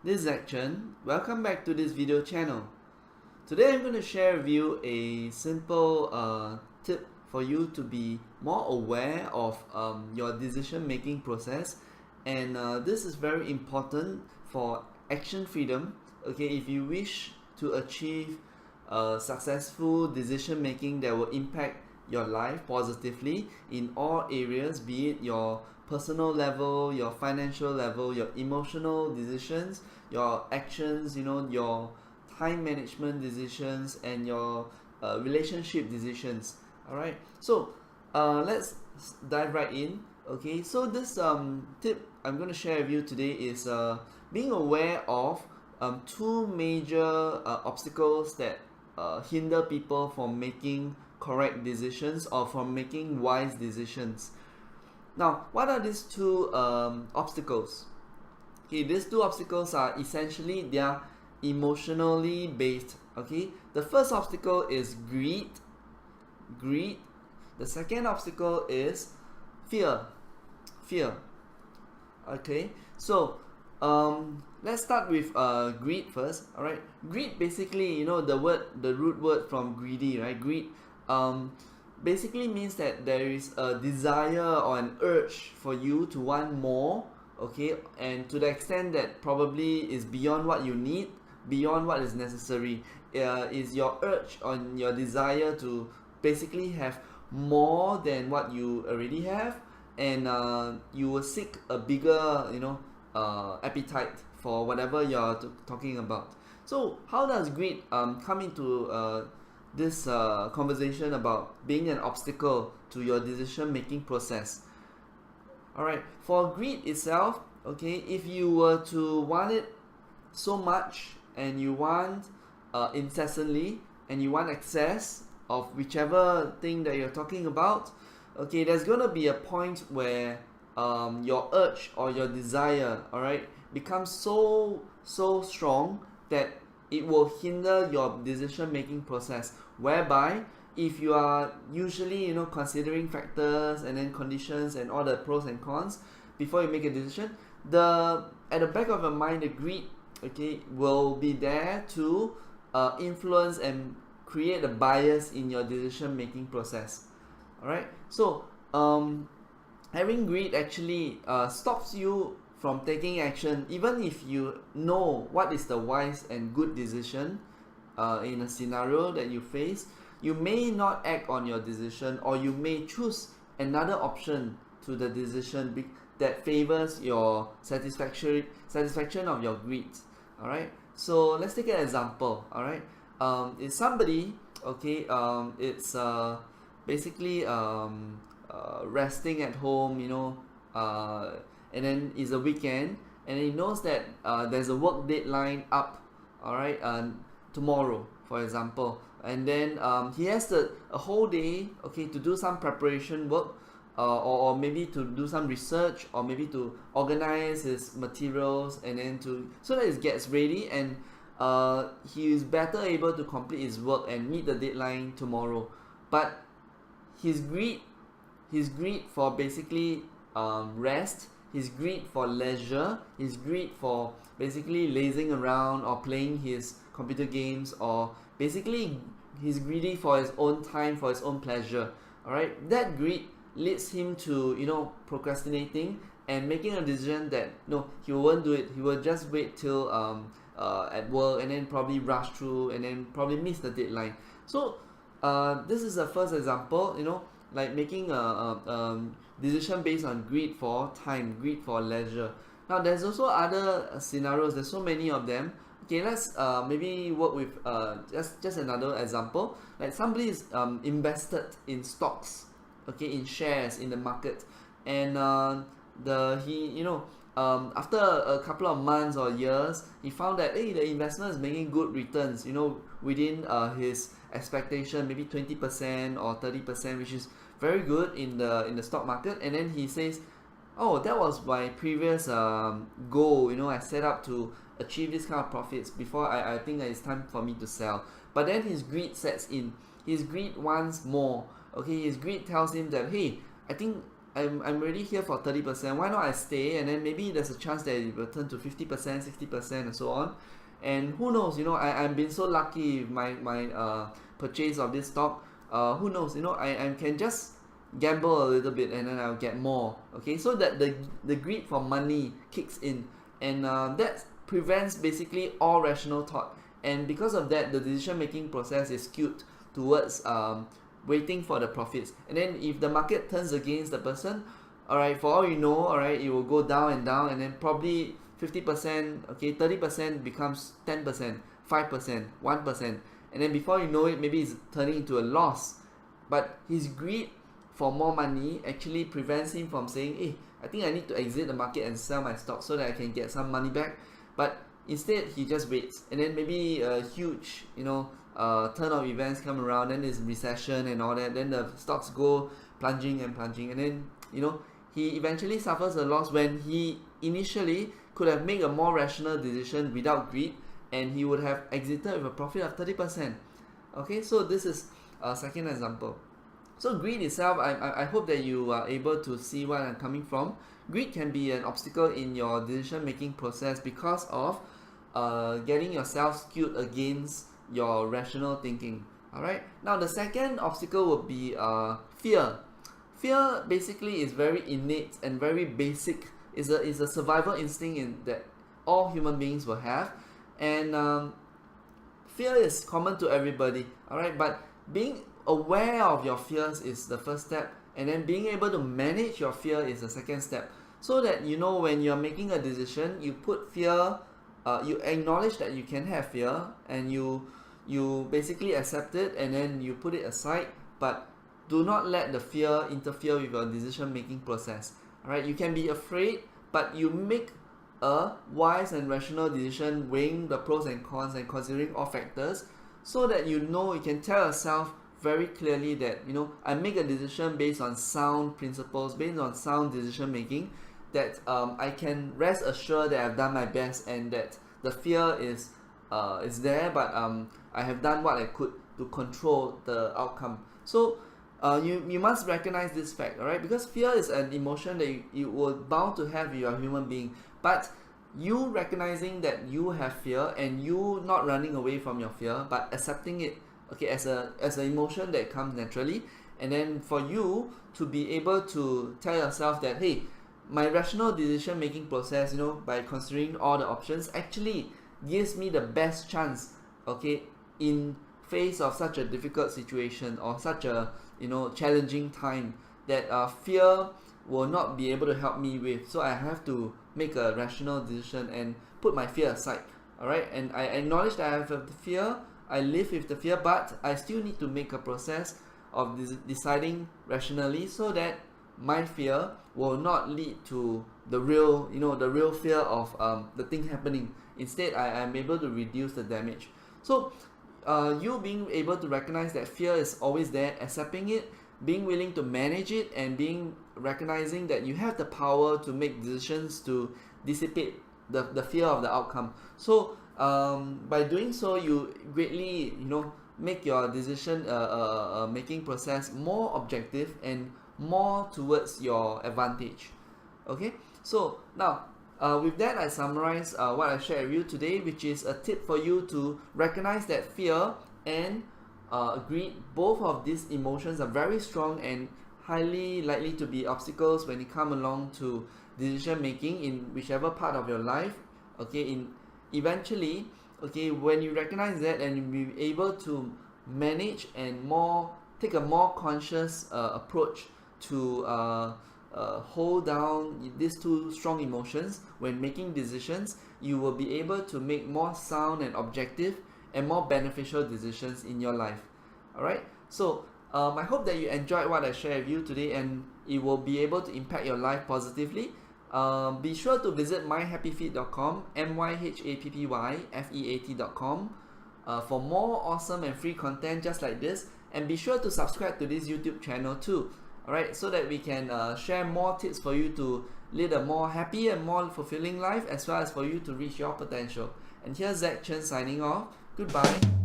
This is Action. Welcome back to this video channel. Today I'm going to share with you a simple tip for you to be more aware of your decision making process, and this is very important for action freedom. Okay, if you wish to achieve successful decision making that will impact your life positively in all areas, be it your personal level, your financial level, your emotional decisions, your actions, your time management decisions, and your relationship decisions. All right, so let's dive right in. Okay, so this tip I'm going to share with you today is being aware of two major obstacles that hinder people from making correct decisions or from making wise decisions. Now, what are these two obstacles? Okay, these two obstacles are essentially they are emotionally based. Okay, the first obstacle is greed. The second obstacle is fear. Okay, so let's start with greed first. All right, greed basically, the root word from greedy, right? Greed basically means that there is a desire or an urge for you to want more. Okay, and to the extent that probably is beyond what you need, beyond what is necessary, is your urge or your desire to basically have more than what you already have, and you will seek a bigger appetite for whatever you're talking about. So how does greed come into this conversation about being an obstacle to your decision making process? Alright, for greed itself, okay, if you were to want it so much and you want incessantly and you want excess of whichever thing that you're talking about, okay, there's gonna be a point where your urge or your desire, alright, becomes so strong that it will hinder your decision making process, whereby if you are usually considering factors and then conditions and all the pros and cons before you make a decision, at the back of your mind the greed, okay, will be there to influence and create a bias in your decision making process. Alright, so having greed actually stops you from taking action, even if you know what is the wise and good decision in a scenario that you face. You may not act on your decision, or you may choose another option to the decision that favors your satisfaction of your greed. All right. So let's take an example. All right. It's somebody. Okay. It's basically resting at home. And then it's a weekend, and he knows that there's a work deadline up. All right. Tomorrow, for example. And then he has a whole day, okay, to do some preparation work, or maybe to do some research, or maybe to organize his materials, and then so that it gets ready, and he is better able to complete his work and meet the deadline tomorrow. But his greed for basically rest, his greed for leisure, his greed for basically lazing around or playing his computer games, or basically he's greedy for his own time, for his own pleasure. Alright, that greed leads him to procrastinating and making a decision that no, he won't do it. He will just wait till at work, and then probably rush through, and then probably miss the deadline. So this is the first example, like making a decision based on greed for time, greed for leisure. Now there's also other scenarios. There's so many of them. Okay, let's maybe work with just another example. Like somebody is invested in stocks, okay, in shares in the market, and after a couple of months or years, he found that the investment is making good returns, within his expectation, maybe 20% or 30%, which is very good in the stock market. And then he says, oh, that was my previous goal. I set up to achieve this kind of profits before I think that it's time for me to sell. But then his greed sets in. His greed wants more. Okay, his greed tells him that, hey, I think I'm already here for 30%. Why not I stay, and then maybe there's a chance that it will turn to 50%, 60%, and so on. And who knows, I've been so lucky with my purchase of this stock. Who knows, I can just gamble a little bit and then I'll get more. Okay, so that the greed for money kicks in, and that prevents basically all rational thought. And because of that, the decision making process is skewed towards waiting for the profits. And then if the market turns against the person, alright, for all you know, alright, it will go down and down, and then probably 50%, okay, 30% becomes 10%, 5%, 1%, and then before you know it, maybe it's turning into a loss. But his greed for more money actually prevents him from saying, hey, I think I need to exit the market and sell my stock so that I can get some money back. But instead, he just waits, and then maybe a huge, turn of events come around, then there's recession and all that, then the stocks go plunging and plunging, and then, he eventually suffers a loss when he initially could have made a more rational decision without greed, and he would have exited with a profit of 30%. Okay, so this is a second example. So greed itself, I hope that you are able to see where I'm coming from. Greed can be an obstacle in your decision making process because of getting yourself skewed against your rational thinking. Alright, now the second obstacle would be fear. Fear basically is very innate and very basic. Is a survival instinct that all human beings will have, and fear is common to everybody. Alright, but being aware of your fears is the first step, and then being able to manage your fear is the second step. So that when you're making a decision, you put fear, you acknowledge that you can have fear, and you basically accept it, and then you put it aside, but do not let the fear interfere with your decision making process. Alright, you can be afraid, but you make a wise and rational decision, weighing the pros and cons and considering all factors, so that you can tell yourself very clearly that I make a decision based on sound principles, based on sound decision making, that I can rest assured that I've done my best, and that the fear is there, but I have done what I could to control the outcome. So you must recognize this fact, alright? Because fear is an emotion that you were bound to have if you're a human being. But you recognizing that you have fear, and you not running away from your fear, but accepting it, okay, as an emotion that comes naturally, and then for you to be able to tell yourself that, hey, my rational decision making process, by considering all the options, actually gives me the best chance, okay, in face of such a difficult situation or such a challenging time, that fear will not be able to help me with. So I have to make a rational decision and put my fear aside. Alright, and I acknowledge that I have the fear, I live with the fear, but I still need to make a process of deciding rationally, so that my fear will not lead to the real fear of the thing happening. Instead, I am able to reduce the damage. So you being able to recognize that fear is always there, accepting it, being willing to manage it, and recognizing that you have the power to make decisions to dissipate the fear of the outcome. So by doing so, you greatly make your decision making process more objective and more towards your advantage. Okay, so now with that, I summarize what I shared with you today, which is a tip for you to recognize that fear and greed, both of these emotions are very strong and highly likely to be obstacles when it come along to decision making in whichever part of your life. Okay, eventually, okay, when you recognize that and you be able to manage and take a more conscious approach to hold down these two strong emotions when making decisions, you will be able to make more sound and objective and more beneficial decisions in your life. Alright, so I hope that you enjoyed what I shared with you today, and it will be able to impact your life positively. Be sure to visit myhappyfeet.com, myhappyfeat.com, for more awesome and free content just like this, and be sure to subscribe to this YouTube channel too. Alright, so that we can share more tips for you to lead a more happy and more fulfilling life, as well as for you to reach your potential. And here's Zach Chen signing off. Goodbye.